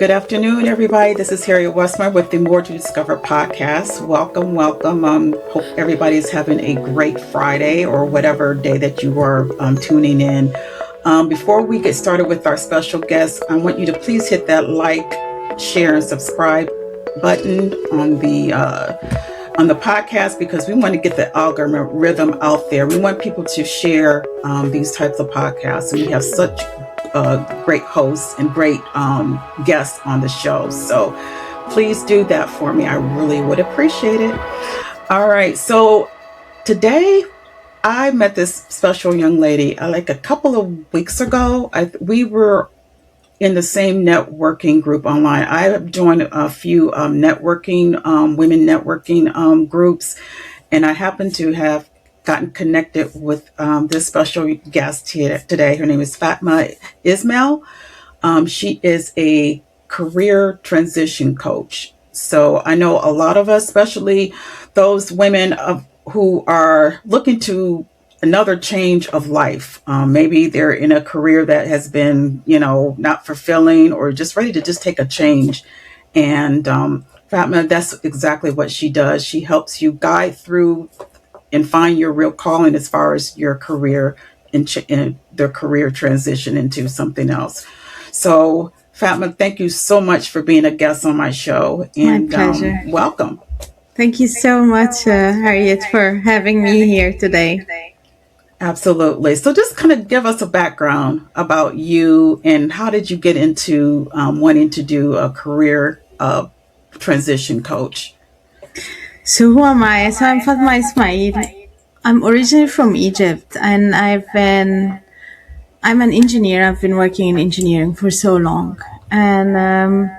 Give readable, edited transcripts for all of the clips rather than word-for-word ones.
Good afternoon, everybody. This is Harriet Westmer with the More to Discover podcast. Welcome, welcome. Hope everybody's having a great Friday or whatever day that you are tuning in. Before we get started with our special guest, I want you to please hit that like, share, and subscribe button on the podcast because we want to get the algorithm out there. We want people to share these types of podcasts, and we have such great hosts and great guests on the show. So please do that for me. I really would appreciate it. All right. So today I met this special young lady like a couple of weeks ago. We were in the same networking group online. I have joined a few networking, women networking groups, and I happen to have gotten connected with this special guest here today. Her name is Fatma Ismail. She is a career transition coach. So I know a lot of us, especially those women who are looking to another change of life. Maybe they're in a career that has been, not fulfilling or just ready to just take a change. And Fatma, that's exactly what she does. She helps you guide through and find your real calling as far as your career and their career transition into something else. So Fatma, thank you so much for being a guest on my show. And my pleasure. Welcome. Thank you so much, Harriet, for having me here today. Absolutely. So just kind of give us a background about you and how did you get into wanting to do a career transition coach? So who am I? So I'm Fatma Ismail. I'm originally from Egypt, and I'm an engineer. I've been working in engineering for so long. And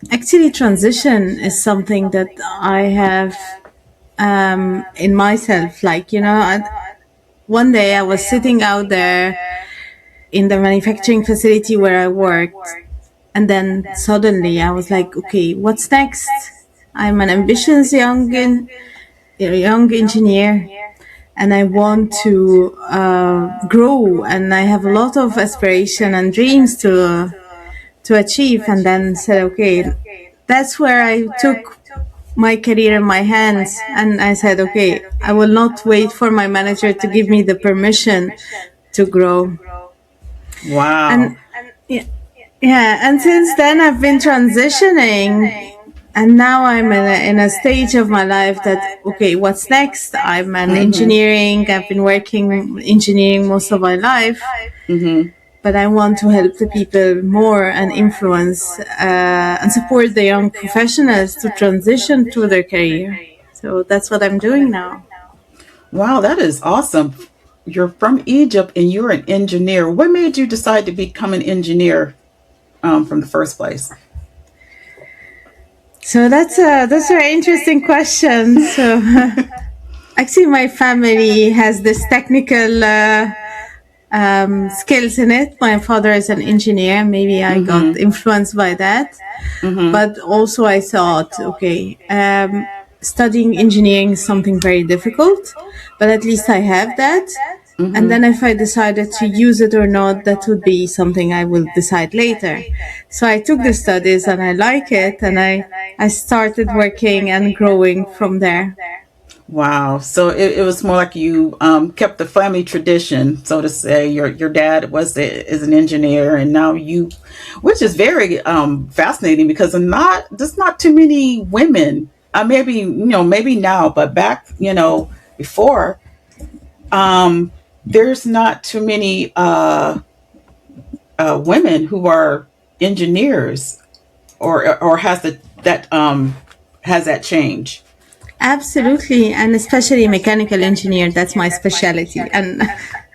actually transition is something that I have in myself. One day I was sitting out there in the manufacturing facility where I worked, and then suddenly I was like, okay, what's next? I'm an ambitious young engineer, and I want to grow, and I have a lot of aspiration and dreams to achieve. And then said, okay, that's where I took my career in my hands, and I said, okay, I will not wait for my manager to give me the permission to grow. Wow. And and since then I've been transitioning, and now I'm in a stage of my life that, okay, what's next? I'm an engineering. I've been working engineering most of my life. But I want to help the people more and influence and support the young professionals to transition to their career. So that's what I'm doing now. Wow, that is awesome. You're from Egypt and you're an engineer. What made you decide to become an engineer from the first place? So that's a very interesting question. So actually, my family has this technical skills in it. My father is an engineer. Maybe I got influenced by that. But also I thought, okay, studying engineering is something very difficult, but at least I have that. And then if I decided to use it or not, that would be something I will decide later. So I took the studies and I like it, and I started working and growing from there. Wow. So it was more like you kept the family tradition, so to say. Your dad is an engineer, and now you, which is very fascinating because there's not too many women. Maybe now, but back before, there's not too many women who are engineers, or has that change. Absolutely, and especially mechanical engineer. That's my specialty, and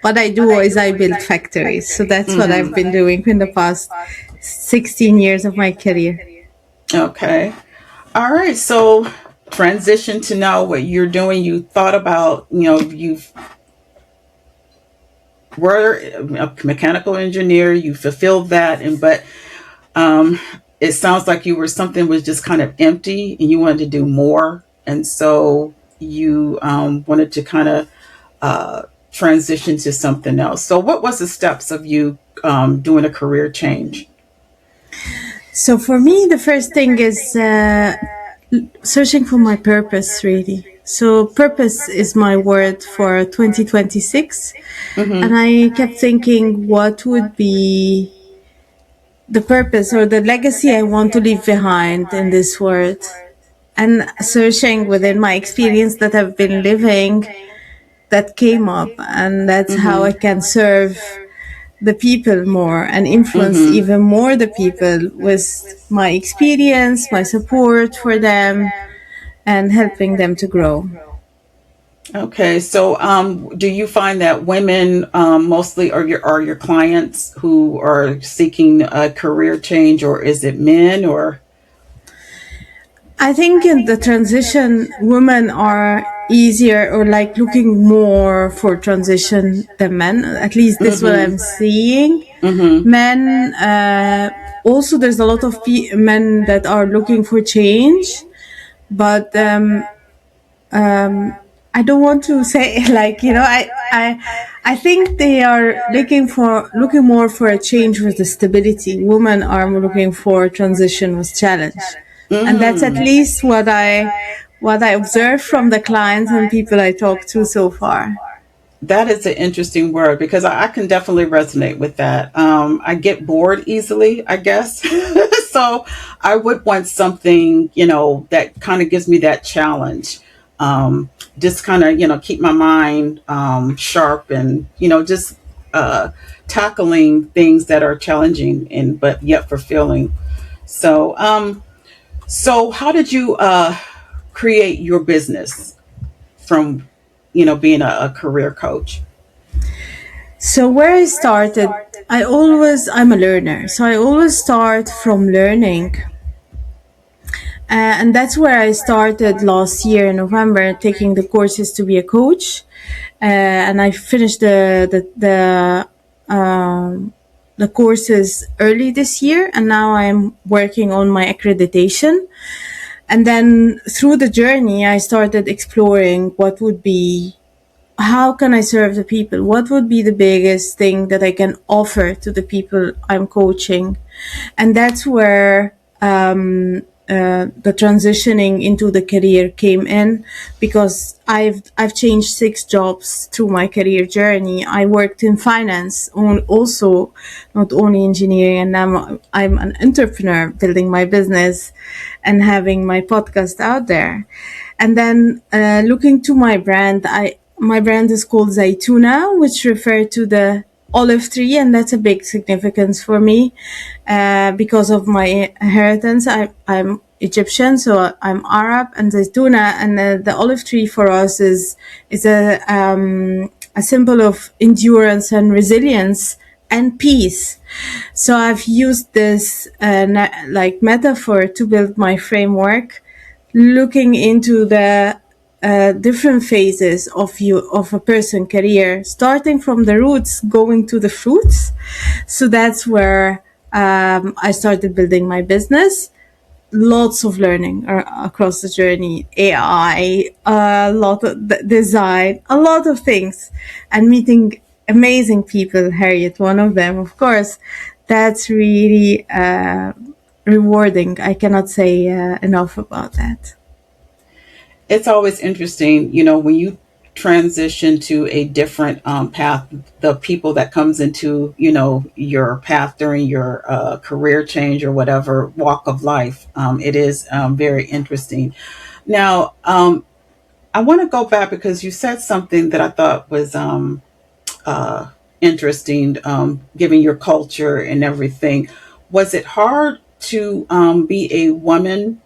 what I do is I build factories. So that's what I've been doing in the past 16 years of my career. Okay. All right. So transition to now what you're doing. You thought about, you've were a mechanical engineer, you fulfilled that, but it sounds like something was just kind of empty and you wanted to do more. And so you wanted to kind of transition to something else. So what was the steps of you doing a career change? So for me, the first thing is searching for my purpose, really. So purpose is my word for 2026. And Mm-hmm. I kept thinking, what would be the purpose or the legacy I want to leave behind in this world? And searching within my experience that I've been living, that came up, and that's how I can serve the people more and influence Mm-hmm. even more the people with my experience, my support for them, and helping them to grow. Okay, so do you find that women mostly are your clients who are seeking a career change, or is it men? Or I think in the transition, women are easier or like looking more for transition than men. At least this is what I'm mm-hmm. seeing. Mm-hmm. Men, also there's a lot of men that are looking for change, but I don't want to say like, I think they are looking more for a change with the stability. Women are looking for transition with challenge, and that's at Mm. least what I observe from the clients and people I talk to so far. That is an interesting word because I can definitely resonate with that. I get bored easily, I guess. So I would want something, that kind of gives me that challenge. Just kind of, keep my mind sharp and, just uh, tackling things that are challenging and but yet fulfilling. So, so how did you create your business from, being a career coach? So where I started, I'm a learner, so I always start from learning. And that's where I started last year in November, taking the courses to be a coach. And I finished the courses early this year, and now I'm working on my accreditation. And then through the journey, I started exploring how can I serve the people? What would be the biggest thing that I can offer to the people I'm coaching? And that's where the transitioning into the career came in, because I've changed 6 jobs through my career journey. I worked in finance, also not only engineering, and now I'm an entrepreneur building my business and having my podcast out there. And then looking to my brand, my brand is called Zaytuna, which refer to the olive tree, and that's a big significance for me because of my inheritance. I'm Egyptian, so I'm Arab, and Zaytuna, and the olive tree for us is a symbol of endurance and resilience and peace. So I've used this like metaphor to build my framework, looking into the different phases of a person career, starting from the roots, going to the fruits. So that's where I started building my business. Lots of learning across the journey, AI, a lot of design, a lot of things, and meeting amazing people. Harriet, one of them, of course. That's really rewarding. I cannot say enough about that. It's always interesting, when you transition to a different path, the people that comes into, your path during your career change or whatever walk of life. It is very interesting. Now, I want to go back because you said something that I thought was uh, interesting, given your culture and everything. Was it hard to be a woman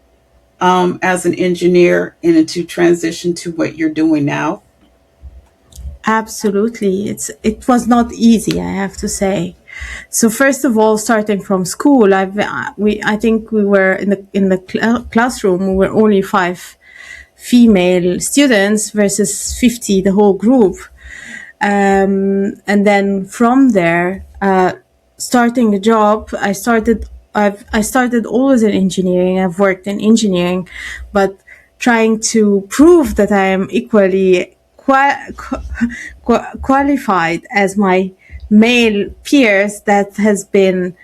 as an engineer and to transition to what you're doing now? Absolutely. It was not easy, I have to say. So first of all, starting from school, I think we were in the classroom. We were only 5 female students versus 50 the whole group. And then from there, starting a job, I started always in engineering. I've worked in engineering, but trying to prove that I am equally qualified as my male peers, that has been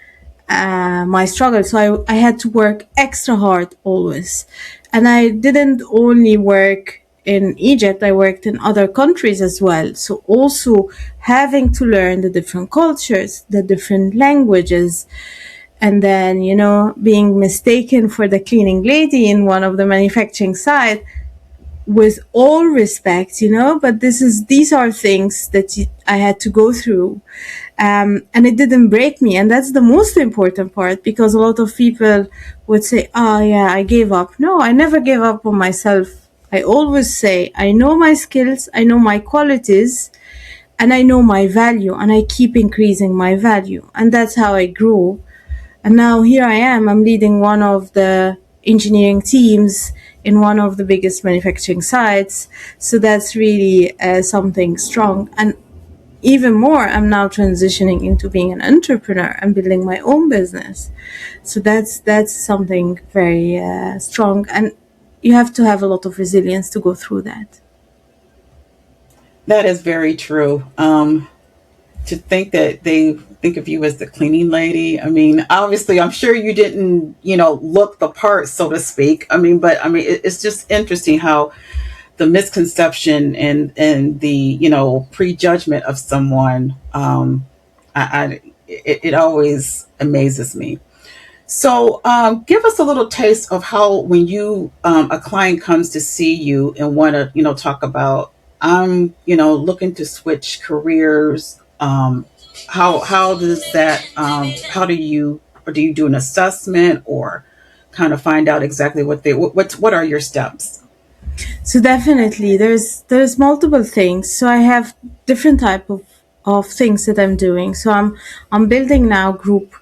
my struggle. So I had to work extra hard always. And I didn't only work in Egypt, I worked in other countries as well. So also having to learn the different cultures, the different languages, and then, being mistaken for the cleaning lady in one of the manufacturing sites, with all respect, but these are things that I had to go through. And it didn't break me. And that's the most important part, because a lot of people would say, oh yeah, I gave up. No, I never gave up on myself. I always say, I know my skills, I know my qualities, and I know my value, and I keep increasing my value. And that's how I grew. And now here I am, I'm leading one of the engineering teams in one of the biggest manufacturing sites. So that's really something strong. And even more, I'm now transitioning into being an entrepreneur and building my own business. So that's something very strong. And you have to have a lot of resilience to go through that. That is very true. To think that they think of you as the cleaning lady. I mean, obviously, I'm sure you didn't, look the part, so to speak. I mean, but I mean, it's just interesting how the misconception and the prejudgment of someone. It always amazes me. So, give us a little taste of how when you a client comes to see you and want to talk about I'm looking to switch careers. How does that how do you or do you do an assessment or kind of find out exactly what are your steps? So definitely there's multiple things. So I have different type of things that I'm doing. So I'm building now group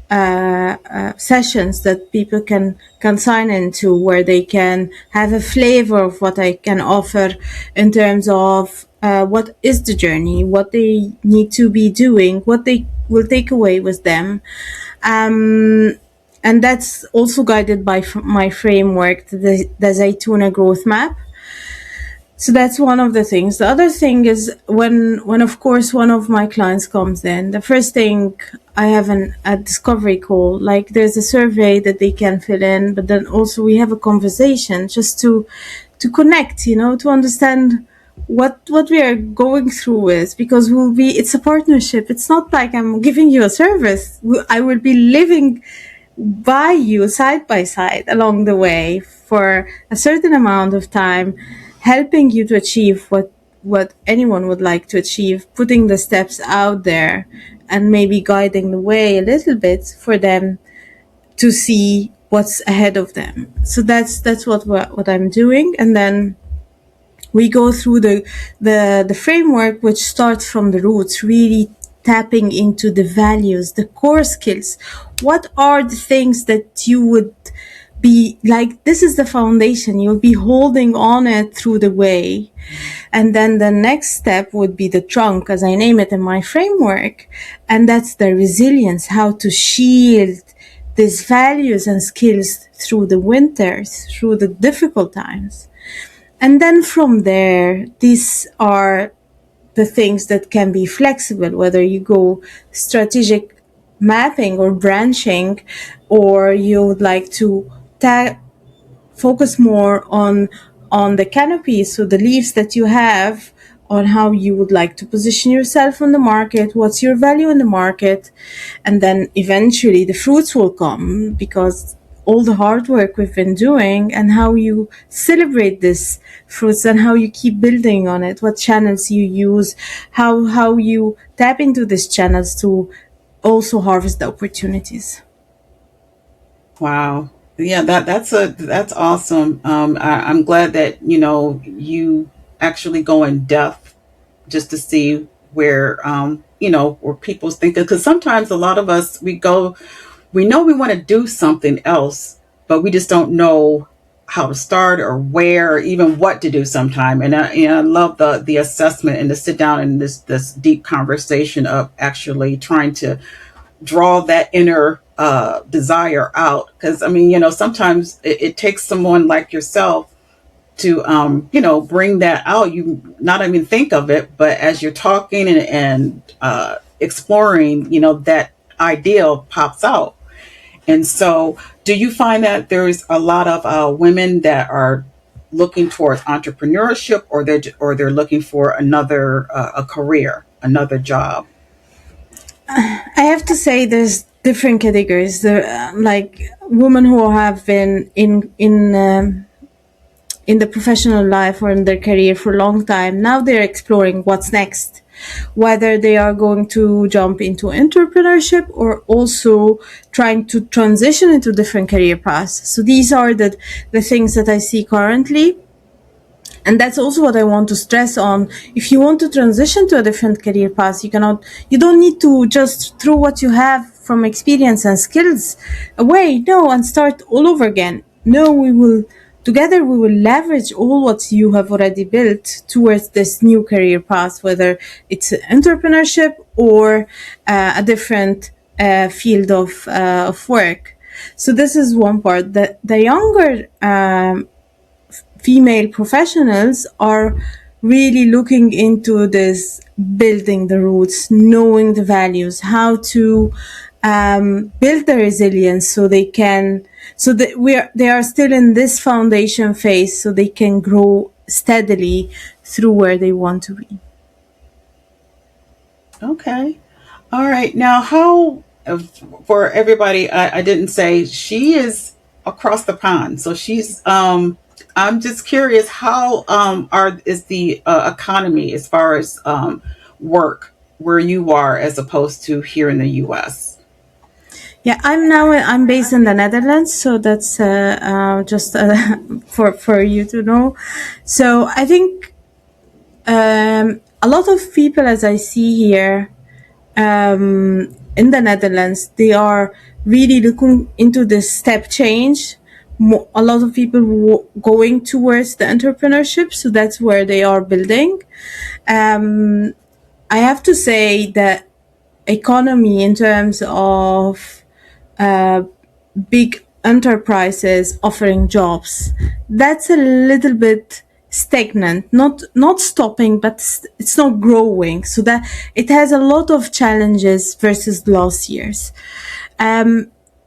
sessions that people can sign into, where they can have a flavor of what I can offer in terms of what is the journey, what they need to be doing, what they will take away with them. And that's also guided by my framework, the Zaytuna growth map. So that's one of the things. The other thing is when of course one of my clients comes in, the first thing I have a discovery call. Like there's a survey that they can fill in, but then also we have a conversation just to connect, to understand what we are going through with, because it's a partnership. It's not like I'm giving you a service. I will be living by you side by side along the way for a certain amount of time, helping you to achieve what anyone would like to achieve, putting the steps out there and maybe guiding the way a little bit for them to see what's ahead of them. So that's what I'm doing. And then we go through the framework, which starts from the roots, really tapping into the values, the core skills. What are the things that you would be like, this is the foundation, you'll be holding on it through the way. And then the next step would be the trunk, as I name it in my framework. And that's the resilience, how to shield these values and skills through the winters, through the difficult times. And then from there, these are the things that can be flexible, whether you go strategic mapping or branching, or you would like to focus more on the canopy, so the leaves that you have, on how you would like to position yourself on the market, what's your value in the market, and then eventually the fruits will come, because all the hard work we've been doing, and how you celebrate this fruits and how you keep building on it, what channels you use, how you tap into these channels to also harvest the opportunities. Wow. Yeah, that's awesome. I'm glad that you actually go in depth just to see where where people's thinking, because sometimes a lot of us we know we want to do something else, but we just don't know how to start or where or even what to do sometime. And I love the assessment and to sit down in this deep conversation of actually trying to draw that inner desire out, because I mean sometimes it takes someone like yourself to bring that out. You not even think of it, but as you're talking and exploring that ideal pops out. And so, do you find that there's a lot of women that are looking towards entrepreneurship, or they're looking for another a career, another job? I have to say there's different categories. There, like women who have been in the professional life or in their career for a long time. Now they're exploring what's next, whether they are going to jump into entrepreneurship or also trying to transition into different career paths. So these are the things that I see currently. And that's also what I want to stress on. If you want to transition to a different career path, you don't need to just throw what you have from experience and skills away. No, and start all over again. No, together we will leverage all what you have already built towards this new career path, whether it's entrepreneurship or a different field of work. So this is one part. The younger female professionals are really looking into this, building the roots, knowing the values, how to build the resilience so they can, so that they are still in this foundation phase so they can grow steadily through where they want to be. Okay. All right. Now, how for everybody? I didn't say she is across the pond, so she's. I'm just curious how are is the economy as far as work where you are as opposed to here in the U.S. Yeah, I'm based in the Netherlands, so that's just for you to know. So I think a lot of people, as I see here in the Netherlands, they are really looking into this step change. A lot of people going towards the entrepreneurship, so that's where they are building. I have to say that economy in terms of uh, big enterprises offering jobs, that's a little bit stagnant, not stopping, but it's not growing, so that it has a lot of challenges versus last year's.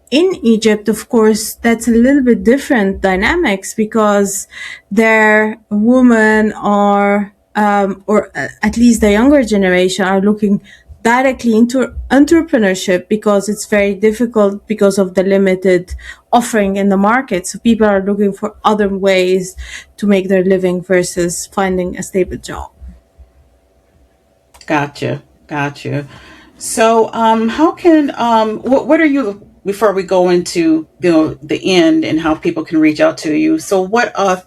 In Egypt, of course, that's a little bit different dynamics because their women are, or at least the younger generation, are looking directly into entrepreneurship because it's very difficult because of the limited offering in the market. So people are looking for other ways to make their living versus finding a stable job. Gotcha. Gotcha. So, how can what are you before we go into the end and how people can reach out to you? So, what uh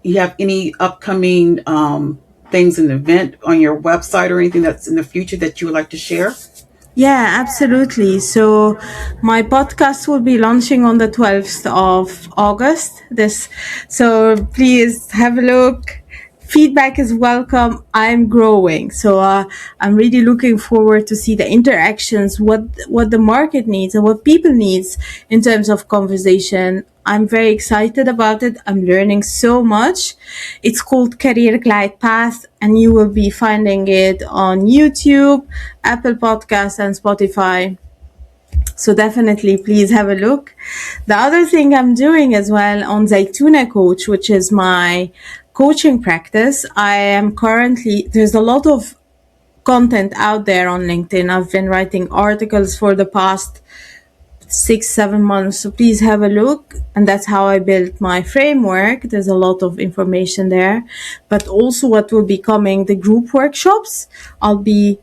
you have any upcoming things in the event on your website or anything that's in the future that you would like to share? Yeah, absolutely. So my podcast will be launching on the 12th of August. So please have a look. Feedback is welcome. I'm growing. So I'm really looking forward to see the interactions, what the market needs and what people needs in terms of conversation. I'm very excited about it. I'm learning so much. It's called Career Glide Path, and you will be finding it on YouTube, Apple Podcasts, and Spotify. So definitely please have a look. The other thing I'm doing as well on Zaytuna Coach, which is my coaching practice, there's a lot of content out there on LinkedIn. I've been writing articles for the past 6-7 months, so please have a look. And that's how I built my framework. There's a lot of information there, but also what will be coming, the group workshops. I'll be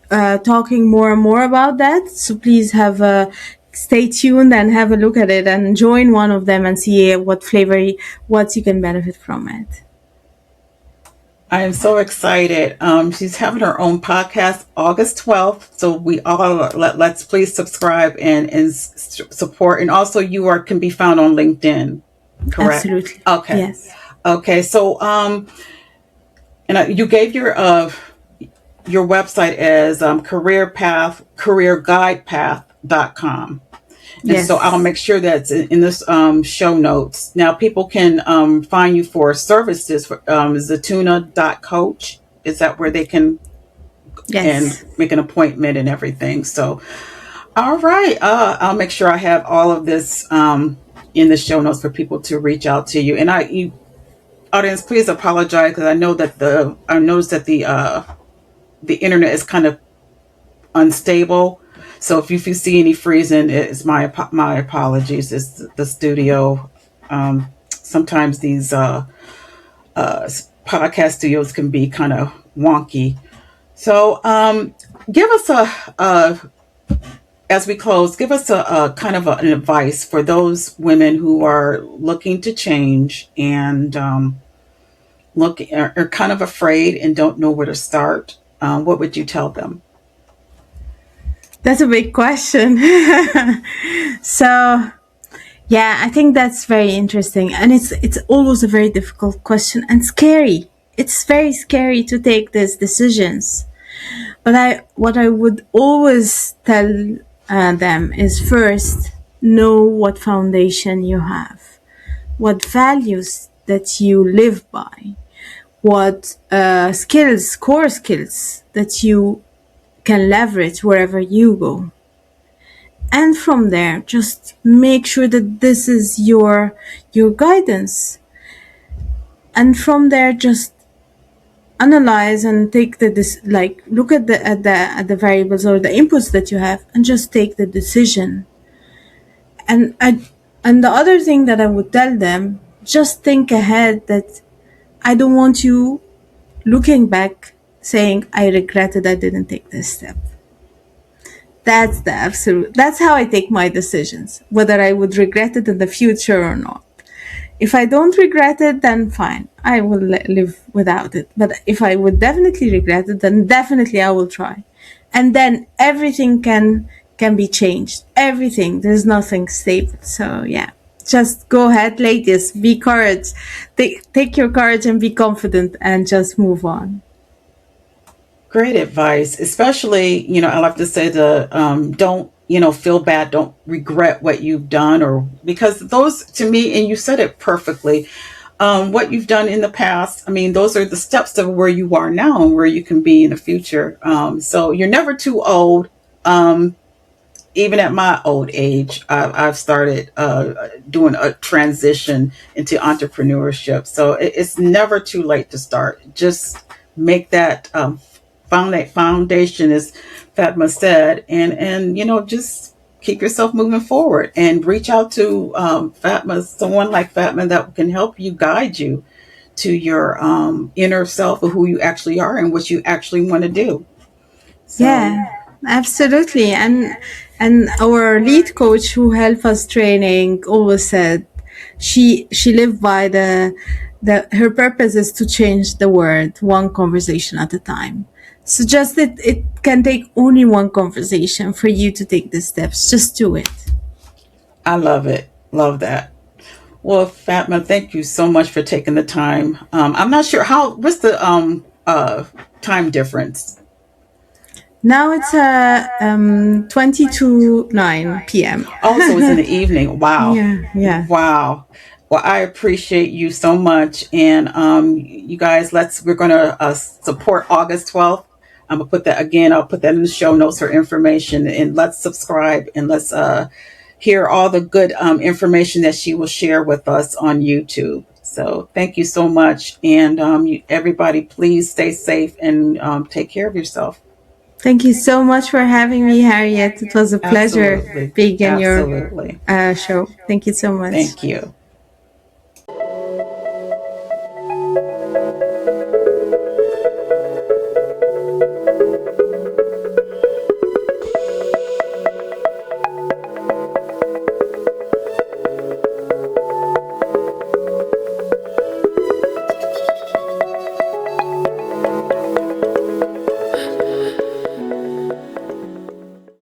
talking more and more about that, so please stay tuned and have a look at it and join one of them and see what you can benefit from it. I am so excited. She's having her own podcast August 12th. So we all let's please subscribe and support. And also you can be found on LinkedIn, correct? Absolutely. Okay. Yes. Okay. So, you gave your website as careerguidepath.com. And Yes. so I'll make sure that's in this show notes. Now people can find you for services for Zatuna.coach. Is that where they can and Yes. make an appointment and everything. So, all right, I'll make sure I have all of this in the show notes for people to reach out to you. And you audience, please apologize because I noticed that the internet is kind of unstable. So if you see any freezing, it's my apologies. It's the studio. Sometimes these podcast studios can be kind of wonky. So give us a as we close, give us a kind of an advice for those women who are looking to change and are kind of afraid and don't know where to start. What would you tell them? That's a big question. So, yeah, I think that's very interesting, and it's always a very difficult question and scary. It's very scary to take these decisions. But what I would always tell them is first know what foundation you have, what values that you live by, what core skills that you can leverage wherever you go. And from there, just make sure that this is your guidance. And from there, just analyze and take look at the variables or the inputs that you have, and just take the decision. And the other thing that I would tell them, just think ahead, that I don't want you looking back saying, I regretted I didn't take this step. That's how I take my decisions, whether I would regret it in the future or not. If I don't regret it, then fine, I will live without it. But if I would definitely regret it, then definitely I will try. And then everything can be changed. Everything. There's nothing stable. So yeah, just go ahead, ladies. Be courage. Take your courage and be confident and just move on. Great advice, especially, I like to say don't, feel bad, don't regret what you've done, or because those, to me, and you said it perfectly, what you've done in the past, I mean, those are the steps to where you are now and where you can be in the future. So you're never too old. Even at my old age, I've started doing a transition into entrepreneurship. So it's never too late to start. Just make that foundation, as Fatma said, and just keep yourself moving forward and reach out to someone like Fatma that can help you, guide you to your inner self of who you actually are and what you actually want to do. So, Yeah, absolutely. And our lead coach who helped us training always said she lived by the her purpose is to change the world one conversation at a time. So just that it can take only one conversation for you to take the steps. Just do it. I love it. Love that. Well, Fatma, thank you so much for taking the time. I'm not sure what's the time difference? Now it's 20 to 9 p.m. Also, it's in the evening. Wow. Yeah. Wow. Well, I appreciate you so much. And you guys, we're going to support August 12th. I'm going to put that again. I'll put that in the show notes for information. And let's subscribe and let's hear all the good information that she will share with us on YouTube. So thank you so much. And everybody, please stay safe and take care of yourself. Thank you so much for having me, Harriet. It was a pleasure Absolutely. being in Absolutely. your show. Thank you so much. Thank you.